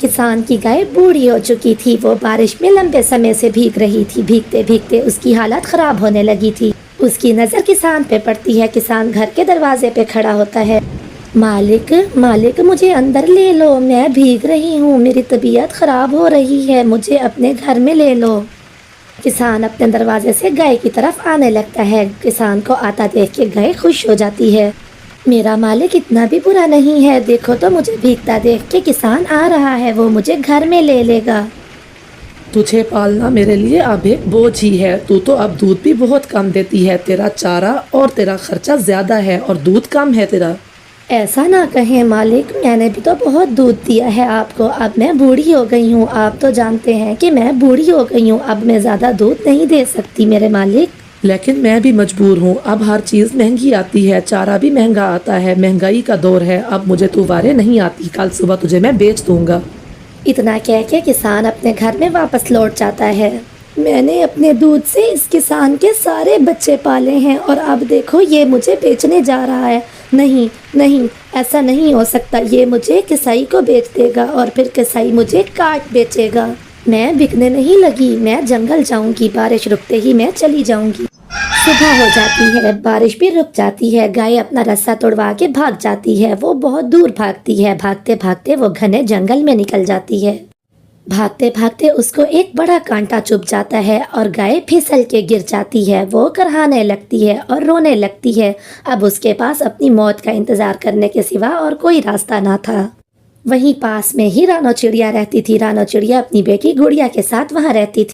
किसान की गाय बूढ़ी हो चुकी थी। वो बारिश में लंबे समय से भीग रही थी। भीगते भीगते उसकी हालत खराब होने लगी थी। उसकी नज़र किसान पे पड़ती है। किसान घर के दरवाजे पे खड़ा होता है। मालिक, मालिक, मुझे अंदर ले लो, मैं भीग रही हूँ, मेरी तबीयत खराब हो रही है, मुझे अपने घर में ले लो। किसान अपने दरवाजे से गाय की तरफ आने लगता है। किसान को आता देख के गाय खुश हो जाती है। मेरा मालिक इतना भी बुरा नहीं है, देखो तो मुझे भीगता देख के किसान आ रहा है, वो मुझे घर में ले लेगा। तुझे पालना मेरे लिए अब एक बोझ ही है। तू तो अब दूध भी बहुत कम देती है। तेरा चारा और तेरा खर्चा ज्यादा है और दूध कम है तेरा। ऐसा ना कहें मालिक, मैंने भी तो बहुत दूध दिया है आपको। अब मैं बूढ़ी हो गई हूँ, आप तो जानते हैं कि मैं बूढ़ी हो गई हूँ। अब मैं ज़्यादा दूध नहीं दे सकती मेरे मालिक। लेकिन मैं भी मजबूर हूँ। अब हर चीज़ महंगी आती है, चारा भी महंगा आता है, महंगाई का दौर है। अब मुझे तू वारे नहीं आती, कल सुबह तुझे मैं बेच दूंगा। इतना कह के किसान अपने घर में वापस लौट जाता है। मैंने अपने दूध से इस किसान के सारे बच्चे पाले हैं और अब देखो ये मुझे बेचने जा रहा है। नहीं नहीं, ऐसा नहीं हो सकता। ये मुझे किसाई को बेच देगा और फिर किसाई मुझे काट बेचेगा। मैं बिकने नहीं लगी, मैं जंगल जाऊंगी। बारिश रुकते ही मैं चली जाऊंगी। सुबह हो जाती है, बारिश भी रुक जाती है। गाय अपना रास्ता तोड़वा के भाग जाती है। वो बहुत दूर भागती है। भागते भागते वो घने जंगल में निकल जाती है। भागते भागते उसको एक बड़ा कांटा चुभ जाता है और गाय फिसल के गिर जाती है। वो करहाने लगती है और रोने लगती है। अब उसके पास अपनी मौत का इंतजार करने के सिवा और कोई रास्ता ना था। वहीं पास में ही रानो चिड़िया रहती थी। रानो चिड़िया अपनी बेटी गुड़िया के साथ वहाँ रहती थी।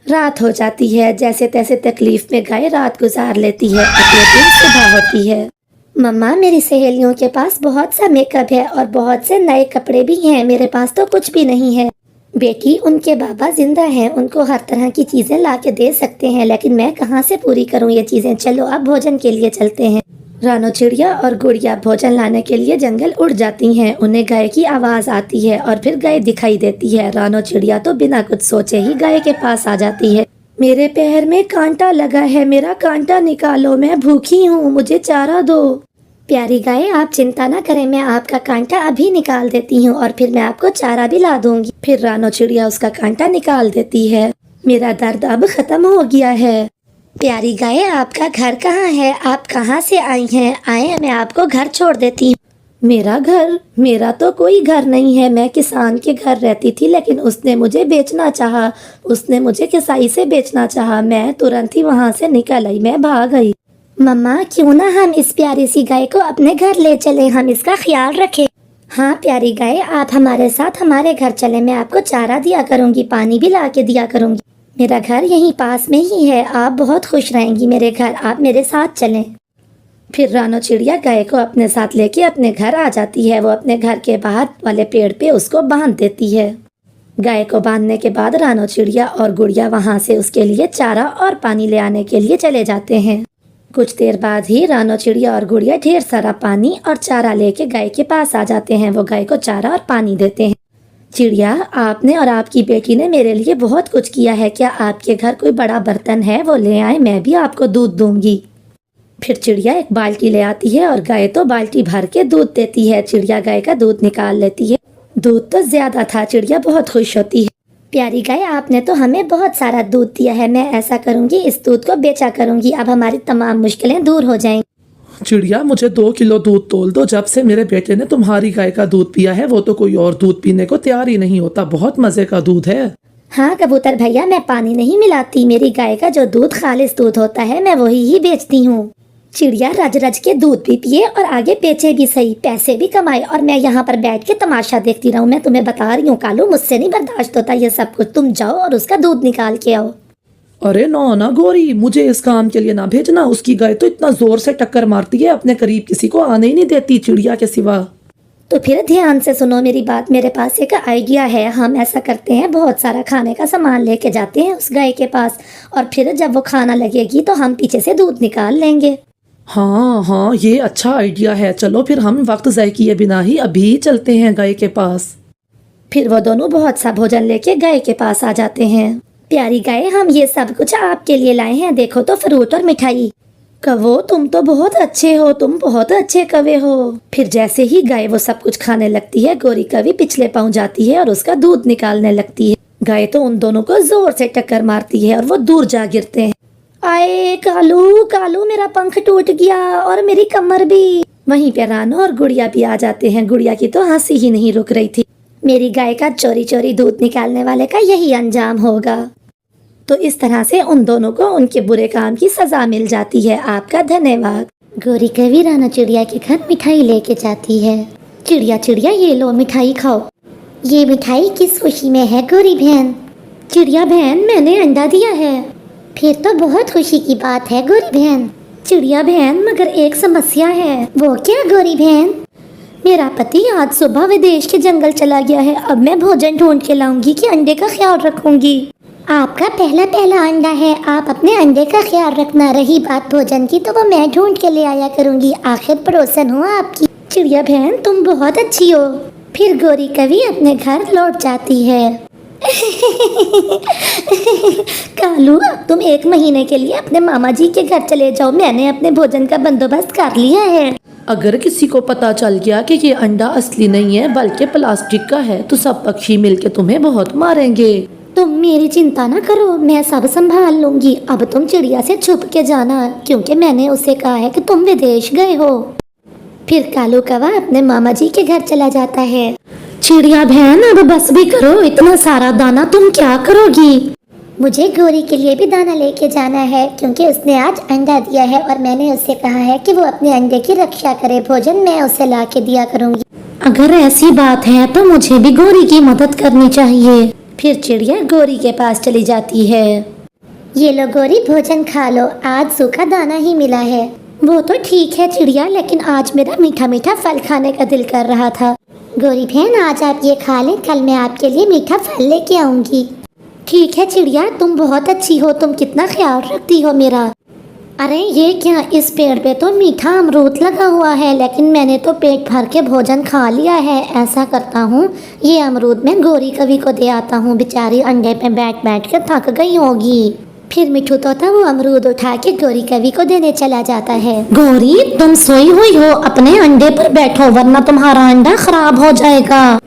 रात हो जाती है। जैसे तैसे तकलीफ में गाय रात गुजार लेती है। अगले दिन सुबह होती है। मम्मा, मेरी सहेलियों के पास बहुत सा मेकअप है और बहुत से नए कपड़े भी हैं, मेरे पास तो कुछ भी नहीं है। बेटी, उनके बाबा जिंदा हैं, उनको हर तरह की चीजें ला के दे सकते हैं, लेकिन मैं कहाँ से पूरी करूँ ये चीजें। चलो अब भोजन के लिए चलते हैं। रानो चिड़िया और गुड़िया भोजन लाने के लिए जंगल उड़ जाती हैं। उन्हें गाय की आवाज़ आती है और फिर गाय दिखाई देती है। रानो चिड़िया तो बिना कुछ सोचे ही गाय के पास आ जाती है। मेरे पैर में कांटा लगा है, मेरा कांटा निकालो, मैं भूखी हूँ, मुझे चारा दो। प्यारी गाय, आप चिंता ना करें, मैं आपका कांटा अभी निकाल देती हूँ और फिर मैं आपको चारा भी ला दूंगी। फिर रानो चिड़िया उसका कांटा निकाल देती है। मेरा दर्द अब खत्म हो गया है। प्यारी गाय, आपका घर कहाँ है? आप कहाँ से आई हैं? आए, मैं आपको घर छोड़ देती हूँ। मेरा घर? मेरा तो कोई घर नहीं है। मैं किसान के घर रहती थी, लेकिन उसने मुझे बेचना चाहा। उसने मुझे किसाई से बेचना चाहा। मैं तुरंत ही वहाँ से निकल आई, मैं भाग आई। मम्मा, क्यों ना हम इस प्यारी सी गाय को अपने घर ले चलें, हम इसका ख्याल रखें। हाँ प्यारी गाय, आप हमारे साथ हमारे घर चलें। मैं आपको चारा दिया करूँगी, पानी भी ला के दिया करूँगी। मेरा घर यहीं पास में ही है, आप बहुत खुश रहेंगी मेरे घर, आप मेरे साथ चलें। फिर रानो चिड़िया गाय को अपने साथ लेके अपने घर आ जाती है। वो अपने घर के बाहर वाले पेड़ पे उसको बांध देती है। गाय को बांधने के बाद रानो चिड़िया और गुड़िया वहाँ से उसके लिए चारा और पानी ले आने के लिए चले जाते हैं। कुछ देर बाद ही रानो चिड़िया और गुड़िया ढेर सारा पानी और चारा लेके गाय के पास आ जाते हैं। वो गाय को चारा और पानी देते हैं। चिड़िया, आपने और आपकी बेटी ने मेरे लिए बहुत कुछ किया है। क्या आपके घर कोई बड़ा बर्तन है? वो ले आए, मैं भी आपको दूध दूंगी। फिर चिड़िया एक बाल्टी ले आती है और गाय तो बाल्टी भर के दूध देती है। चिड़िया गाय का दूध निकाल लेती है। दूध तो ज्यादा था। चिड़िया बहुत खुश होती है। प्यारी गाय, आपने तो हमें बहुत सारा दूध दिया है। मैं ऐसा करूंगी, इस दूध को बेचा करूंगी, अब हमारी तमाम मुश्किलें दूर हो जाएंगी। चिड़िया, मुझे 2 किलो दूध तोल दो। जब से मेरे बेटे ने तुम्हारी गाय का दूध पिया है, वो तो कोई और दूध पीने को तैयार ही नहीं होता। बहुत मजे का दूध है। हाँ कबूतर भैया, मैं पानी नहीं मिलाती। मेरी गाय का जो दूध खालिस दूध होता है, मैं वही ही बेचती हूँ। चिड़िया रज रज के दूध भी पिए और आगे बेचे भी सही, पैसे भी कमाए, और मैं यहाँ पर बैठ के तमाशा देखती रहूँ। मैं तुम्हें बता रही हूँ कालू, मुझसे नहीं बर्दाश्त होता ये सब कुछ। तुम जाओ और उसका दूध निकाल के आओ। अरे ना गोरी, मुझे इस काम के लिए ना भेजना। उसकी गाय तो इतना जोर से टक्कर मारती है, अपने करीब किसी को आने ही नहीं देती चिड़िया के सिवा। तो फिर ध्यान से सुनो मेरी बात। मेरे पास एक आइडिया है। हम ऐसा करते हैं, बहुत सारा खाने का सामान लेके जाते हैं उस गाय के पास, और फिर जब वो खाना लगेगी तो हम पीछे से दूध निकाल लेंगे। हाँ, ये अच्छा आइडिया है। चलो फिर हम वक्त ज़ाय किए बिना ही अभी चलते हैं गाय के पास। फिर वो दोनों बहुत सा भोजन लेके गाय के पास आ जाते हैं। प्यारी गाय, हम ये सब कुछ आपके लिए लाए हैं, देखो तो फ्रूट और मिठाई। कवो तुम तो बहुत अच्छे हो, तुम बहुत अच्छे कवे हो। फिर जैसे ही गाय वो सब कुछ खाने लगती है, गोरी कवि पिछले पांव जाती है और उसका दूध निकालने लगती है। गाय तो उन दोनों को जोर से टक्कर मारती है और वो दूर जा गिरते हैं। आए कालू कालू, मेरा पंख टूट गया और मेरी कमर भी। वहीं पे रानो और गुड़िया भी आ जाते हैं। गुड़िया की तो हंसी ही नहीं रुक रही थी। मेरी गाय का चोरी चोरी दूध निकालने वाले का यही अंजाम होगा। तो इस तरह से उन दोनों को उनके बुरे काम की सजा मिल जाती है। आपका धन्यवाद। गोरी कवि रानो चिड़िया के घर मिठाई लेके जाती है। चिड़िया चिड़िया, ये लो मिठाई खाओ। ये मिठाई किस खुशी में है गोरी बहन? चिड़िया बहन, मैंने अंडा दिया है। फिर तो बहुत खुशी की बात है गोरी बहन। चिड़िया बहन, मगर एक समस्या है। वो क्या गोरी बहन? मेरा पति आज सुबह विदेश के जंगल चला गया है। अब मैं भोजन ढूंढ के लाऊंगी कि अंडे का ख्याल रखूंगी। आपका पहला अंडा है, आप अपने अंडे का ख्याल रखना। रही बात भोजन की, तो वो मैं ढूंढ के ले आया करूंगी। आखिर पड़ोसन हूँ आपकी। चिड़िया बहन, तुम बहुत अच्छी हो। फिर गोरी कवि अपने घर लौट जाती है। कालू, अब तुम 1 महीने के लिए अपने मामा जी के घर चले जाओ। मैंने अपने भोजन का बंदोबस्त कर लिया है। अगर किसी को पता चल गया कि ये अंडा असली नहीं है बल्कि प्लास्टिक का है, तो सब पक्षी मिलके तुम्हें बहुत मारेंगे। तुम मेरी चिंता ना करो, मैं सब संभाल लूंगी। अब तुम चिड़िया से छुप के जाना, क्योंकि मैंने उसे कहा है कि तुम विदेश गए हो। फिर कालू कौवा अपने मामा जी के घर चला जाता है। चिड़िया बहन, अब बस भी करो, इतना सारा दाना तुम क्या करोगी? मुझे गोरी के लिए भी दाना लेके जाना है, क्योंकि उसने आज अंडा दिया है और मैंने उससे कहा है कि वो अपने अंडे की रक्षा करे। भोजन मैं उसे ला के दिया करूंगी। अगर ऐसी बात है तो मुझे भी गोरी की मदद करनी चाहिए। फिर चिड़िया गोरी के पास चली जाती है। ये लो गोरी, भोजन खा लो, आज सूखा दाना ही मिला है। वो तो ठीक है चिड़िया, लेकिन आज मेरा मीठा मीठा फल खाने का दिल कर रहा था। गोरी बहन, आज आप ये खा लें, कल मैं आपके लिए मीठा फल लेके आऊंगी। ठीक है चिड़िया, तुम बहुत अच्छी हो, तुम कितना ख्याल रखती हो मेरा। अरे ये क्या, इस पेड़ पे तो मीठा अमरूद लगा हुआ है, लेकिन मैंने तो पेट भर के भोजन खा लिया है। ऐसा करता हूँ, ये अमरूद मैं गोरी कवि को दे आता हूँ। बेचारी अंडे पे बैठ बैठ के थक गई होगी। फिर मिठू तोता वो अमरूद उठा के गोरी कवि को देने चला जाता है। गोरी, तुम सोई हुई हो, अपने अंडे पर बैठो, वरना तुम्हारा अंडा खराब हो जाएगा।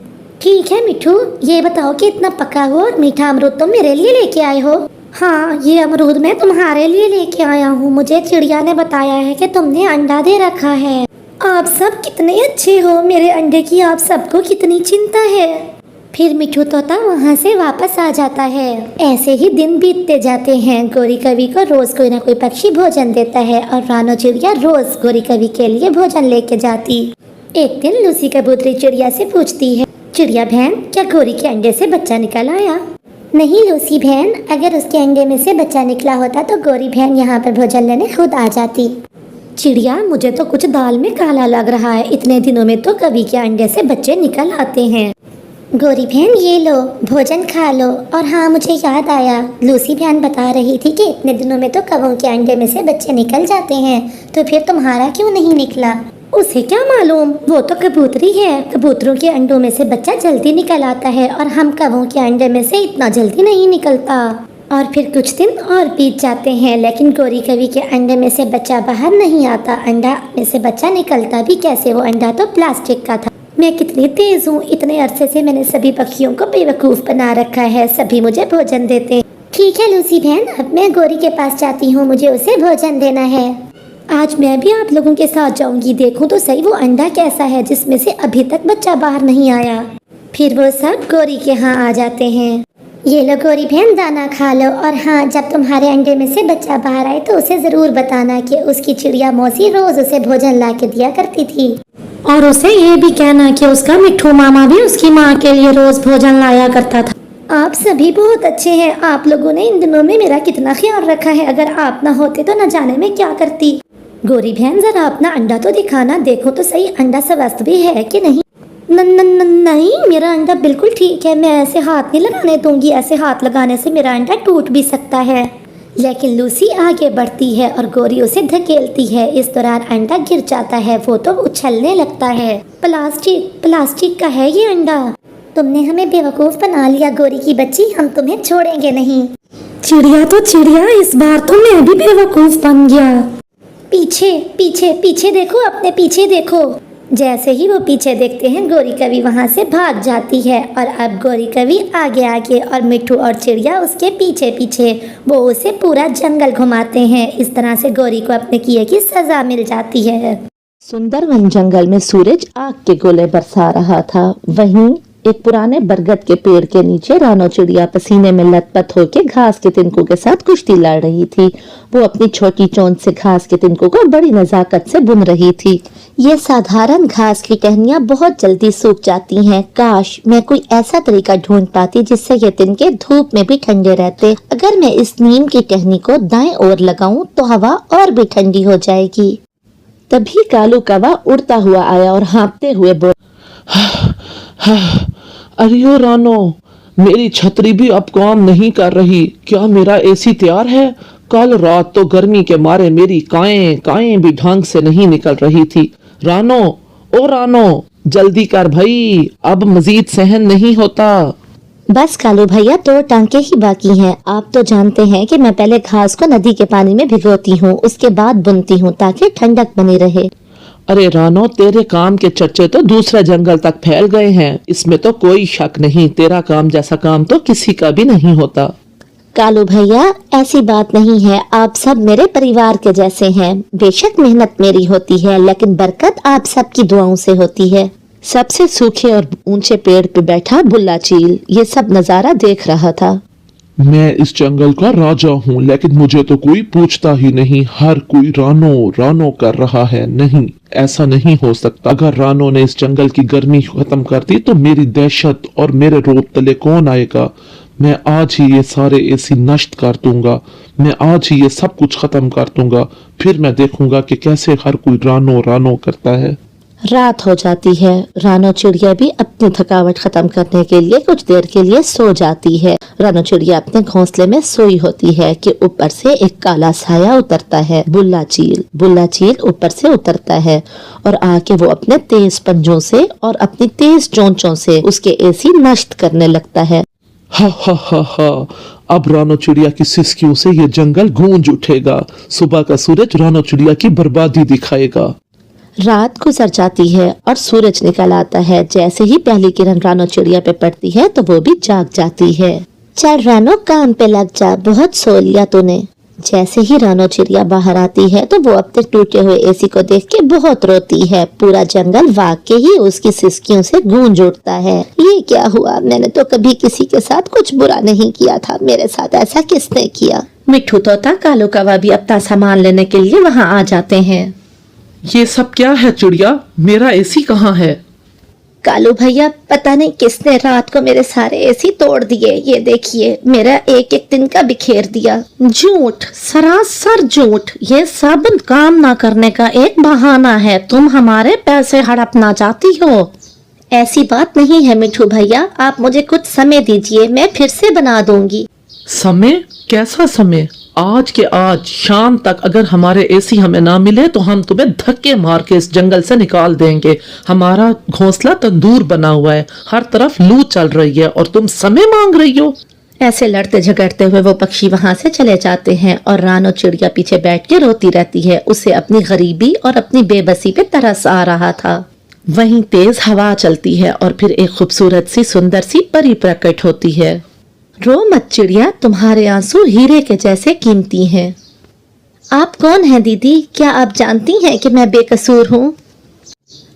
ठीक है मिठू, ये बताओ कि इतना पका हुआ और मीठा अमरूद तुम मेरे लिए लेके आए हो? हाँ, ये अमरूद मैं तुम्हारे लिए लेके आया हूँ। मुझे चिड़िया ने बताया है कि तुमने अंडा दे रखा है। आप सब कितने अच्छे हो, मेरे अंडे की आप सबको कितनी चिंता है। फिर मिठू तोता वहाँ से वापस आ जाता है। ऐसे ही दिन बीतते जाते हैं। गोरी कवि को रोज कोई ना कोई पक्षी भोजन देता है और रानो चिड़िया रोज गोरी कवि के लिए भोजन लेके जाती। एक दिन लूसी कबूतरी चिड़िया से पूछती है, चिड़िया बहन, क्या गोरी के अंडे से बच्चा निकल आया? नहीं लूसी बहन, अगर उसके अंडे में से बच्चा निकला होता तो गोरी बहन यहाँ पर भोजन लेने खुद आ जाती। चिड़िया, मुझे तो कुछ दाल में काला लग रहा है। इतने दिनों में तो कवि के अंडे से बच्चे निकल आते हैं। गोरी बहन, ये लो, भोजन खा लो। और हाँ, मुझे याद आया, लूसी बहन बता रही थी कि इतने दिनों में तो कवों के अंडे में से बच्चे निकल जाते हैं, तो फिर तुम्हारा क्यों नहीं निकला? उसे क्या मालूम, वो तो कबूतरी है। कबूतरों के अंडों में से बच्चा जल्दी निकल आता है और हम कवों के अंडे में से इतना जल्दी नहीं निकलता। और फिर कुछ दिन और बीत जाते हैं, लेकिन गोरी कवि के अंडे में से बच्चा बाहर नहीं आता। अंडा में से बच्चा निकलता भी कैसे? वो अंडा तो प्लास्टिक का था। मैं कितनी तेज हूँ, इतने अरसे से मैंने सभी पक्षियों को बेवकूफ़ बना रखा है। सभी मुझे भोजन देते हैं। ठीक है लूसी बहन, अब मैं गोरी के पास जाती हूँ, मुझे उसे भोजन देना है। आज मैं भी आप लोगों के साथ जाऊंगी, देखूं तो सही वो अंडा कैसा है जिसमें से अभी तक बच्चा बाहर नहीं आया। फिर वो सब गोरी के यहाँ आ जाते हैं। ये लो गोरी बहन, दाना खा लो। और हाँ, जब तुम्हारे अंडे में से बच्चा बाहर आए तो उसे ज़रूर बताना कि उसकी चिड़िया मौसी रोज़ उसे भोजन ला के दिया करती थी। और उसे ये भी कहना कि उसका मिठू मामा भी उसकी माँ के लिए रोज़ भोजन लाया करता था। आप सभी बहुत अच्छे हैं। आप लोगों ने इन दिनों में मेरा कितना ख्याल रखा है। अगर आप ना होते तो न जाने में क्या करती। गोरी बहन, जरा अपना अंडा तो दिखाना, देखो तो सही अंडा स्वस्थ भी है कि नहीं। नहीं, मेरा अंडा बिल्कुल ठीक है। मैं ऐसे हाथ नहीं लगाने दूंगी, ऐसे हाथ लगाने से मेरा अंडा टूट भी सकता है। लेकिन लूसी आगे बढ़ती है और गोरी उसे धकेलती है। इस दौरान अंडा गिर जाता है, वो तो उछलने लगता है। प्लास्टिक का है ये अंडा। तुमने हमें बेवकूफ़ बना लिया गोरी की बच्ची, हम तुम्हें छोड़ेंगे नहीं। चिड़िया तो चिड़िया, इस बार तो मैं भी बेवकूफ़ बन गया। पीछे पीछे पीछे देखो, अपने पीछे देखो। जैसे ही वो पीछे देखते हैं, गौरी कवि वहाँ से भाग जाती है और अब गौरी कवि आगे आगे और मिट्ठू और चिड़िया उसके पीछे पीछे। वो उसे पूरा जंगल घुमाते हैं। इस तरह से गौरी को अपने किए की सजा मिल जाती है। सुंदरवन जंगल में सूरज आग के गोले बरसा रहा था। वहीं एक पुराने बरगद के पेड़ के नीचे रानो चिड़िया पसीने में लथपथ होकर घास के तिनकों के साथ कुश्ती लड़ रही थी। वो अपनी छोटी चोंच से घास के तिनकों को बड़ी नजाकत से बुन रही थी। ये साधारण घास की टहनियां बहुत जल्दी सूख जाती हैं। काश मैं कोई ऐसा तरीका ढूंढ पाती जिससे ये तिनके धूप में भी ठंडे रहते। अगर मैं इस नीम की टहनी को दाएं ओर लगाऊं तो हवा और भी ठंडी हो जाएगी। तभी कालू कौवा उड़ता हुआ आया और हाँफते हुए बोला, अरे ओ रानो, मेरी छतरी भी अब काम नहीं कर रही। क्या मेरा एसी तैयार है? कल रात तो गर्मी के मारे मेरी काएं भी ढंग से नहीं निकल रही थी। रानो, ओ रानो, जल्दी कर भाई, अब मजीद सहन नहीं होता। बस कालू भैया, 2 टांके ही बाकी हैं। आप तो जानते हैं कि मैं पहले घास को नदी के पानी में भिगोती हूँ, उसके बाद बुनती हूँ ताकि ठंडक बनी रहे। अरे रानो, तेरे काम के चर्चे तो दूसरे जंगल तक फैल गए हैं, इसमें तो कोई शक नहीं। तेरा काम जैसा काम तो किसी का भी नहीं होता। कालू भैया, ऐसी बात नहीं है। आप सब मेरे परिवार के जैसे हैं। बेशक मेहनत मेरी होती है, लेकिन बरकत आप सबकी दुआओं से होती है। सबसे सूखे और ऊंचे पेड़ पे बैठा बुल्ला चील ये सब नजारा देख रहा था। मैं इस जंगल का राजा हूँ, लेकिन मुझे तो कोई पूछता ही नहीं। हर कोई रानो रानो कर रहा है। नहीं, ऐसा नहीं हो सकता। अगर रानो ने इस जंगल की गर्मी खत्म कर दी तो मेरी दहशत और मेरे रोब तले कौन आएगा? मैं आज ही ये सारे एसी नष्ट कर दूंगा। मैं आज ही ये सब कुछ खत्म कर दूंगा। फिर मैं देखूंगा कि कैसे हर कोई रानो रानो करता है। रात हो जाती है। रानो चिड़िया भी अपनी थकावट खत्म करने के लिए कुछ देर के लिए सो जाती है। रानो चिड़िया अपने घोंसले में सोई होती है कि ऊपर से एक काला साया उतरता है। बुल्ला चील ऊपर से उतरता है और आके वो अपने तेज पंजों से और अपनी तेज चोंचों से उसके एसी नष्ट करने लगता है। हा हा हा हा, अब रानो चिड़िया की सिसकियों से ये जंगल गूंज उठेगा। सुबह का सूरज रानो चिड़िया की बर्बादी दिखाएगा। रात गुजर जाती है और सूरज निकल आता है। जैसे ही पहली किरण रानो चिड़िया पे पड़ती है तो वो भी जाग जाती है। चल रानो, काम पे लग जा, बहुत सो लिया तूने। जैसे ही रानो चिड़िया बाहर आती है तो वो अपने टूटे हुए एसी को देख के बहुत रोती है। पूरा जंगल वाकई ही उसकी सिसकियों से गूंज उठता है। ये क्या हुआ? मैंने तो कभी किसी के साथ कुछ बुरा नहीं किया था। मेरे साथ ऐसा किसने किया? मिट्ठू तोता कालू कौवा भी अपना सामान लेने के लिए वहाँ आ जाते हैं। ये सब क्या है चिड़िया? मेरा एसी कहाँ है? कालू भैया, पता नहीं किसने रात को मेरे सारे एसी तोड़ दिए। ये देखिए, मेरा एक एक दिन का बिखेर दिया। झूठ, सरासर झूठ। ये सब काम ना करने का एक बहाना है। तुम हमारे पैसे हड़पना चाहती हो। ऐसी बात नहीं है मिठू भैया, आप मुझे कुछ समय दीजिए, मैं फिर से बना दूंगी। समय? कैसा समय? आज के आज शाम तक अगर हमारे एसी हमें ना मिले तो हम तुम्हें धक्के मार के इस जंगल से निकाल देंगे। हमारा घोंसला तंदूर बना हुआ है, हर तरफ लू चल रही है और तुम समय मांग रही हो। ऐसे लड़ते झगड़ते हुए वो पक्षी वहां से चले जाते हैं और रानो चिड़िया पीछे बैठ के रोती रहती है। उसे अपनी गरीबी और अपनी बेबसी पे तरस आ रहा था। वहीं तेज हवा चलती है और फिर एक खूबसूरत सी सुंदर सी परी प्रकट होती है। रो मत चिड़िया, तुम्हारे आंसू हीरे के जैसे कीमती हैं। आप कौन हैं दीदी? क्या आप जानती हैं कि मैं बेकसूर हूँ?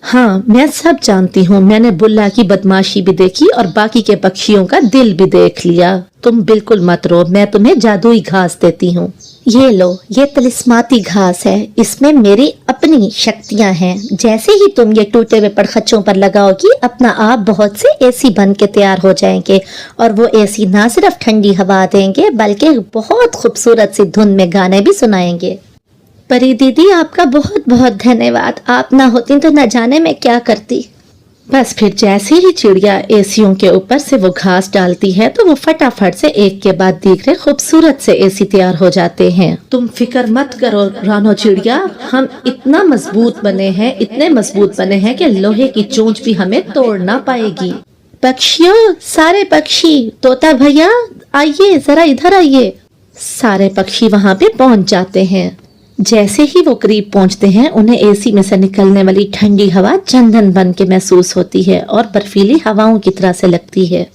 हाँ, मैं सब जानती हूँ। मैंने बुल्ला की बदमाशी भी देखी और बाकी के पक्षियों का दिल भी देख लिया। तुम बिल्कुल मत रो, मैं तुम्हें जादुई घास देती हूँ। ये लो, ये तिलिस्माती घास है। इसमें मेरी अपनी शक्तियाँ हैं। जैसे ही तुम ये टूटे हुए पड़खच्चों पर लगाओगी, अपना आप बहुत से एसी बन के तैयार हो जाएंगे और वो एसी ना सिर्फ ठंडी हवा देंगे बल्कि बहुत खूबसूरत सी धुन में गाने भी सुनाएंगे। परी दीदी, आपका बहुत बहुत धन्यवाद। आप ना होती तो न जाने मैं क्या करती। बस फिर जैसे ही चिड़िया एसियों के ऊपर से वो घास डालती है तो वो फटाफट से एक के बाद दूसरे खूबसूरत से एसी तैयार हो जाते हैं। तुम फिक्र मत करो रानो चिड़िया, हम इतना मजबूत बने हैं, इतने मजबूत बने हैं कि लोहे की चोंच भी हमें तोड़ ना पाएगी। पक्षियों, सारे पक्षी, तोता भैया आइए, जरा इधर आइए। सारे पक्षी वहाँ पे पहुँच जाते हैं। जैसे ही वो करीब पहुंचते हैं उन्हें एसी में से निकलने वाली ठंडी हवा चंदन बन के महसूस होती है और बर्फीली हवाओं की तरह से लगती है।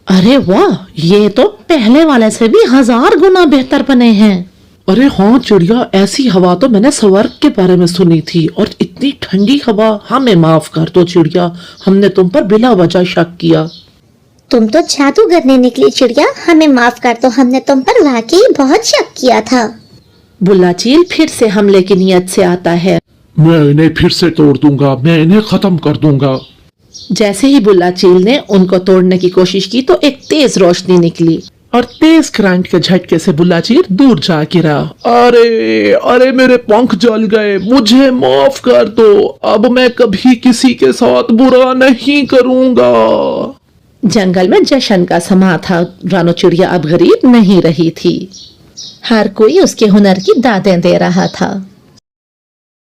अरे वाह, ये तो पहले वाले से भी 1000 गुना बेहतर बने हैं। अरे हाँ चिड़िया, ऐसी हवा तो मैंने स्वर्ग के बारे में सुनी थी, और इतनी ठंडी हवा। हमें माफ कर दो चिड़िया, हमने तुम पर बिला वजह शक किया। तुम तो जादू करने निकली चिड़िया, हमें माफ कर दो, हमने तुम पर वाकई बहुत शक किया था। बुल्ला चील फिर से हमले की नियत से आता है। मैं इन्हें फिर से तोड़ दूंगा, मैं इन्हें खत्म कर दूंगा। जैसे ही बुल्ला चील ने उनको तोड़ने की कोशिश की तो एक तेज रोशनी निकली और तेज करंट के झटके से बुल्ला चील दूर जा गिरा। अरे अरे, मेरे पंख जल गए, मुझे माफ कर दो, अब मैं कभी किसी के साथ बुरा नहीं करूंगा। जंगल में जश्न का समा था। रानो चिड़िया अब गरीब नहीं रही थी। हर कोई उसके हुनर की दादें दे रहा था।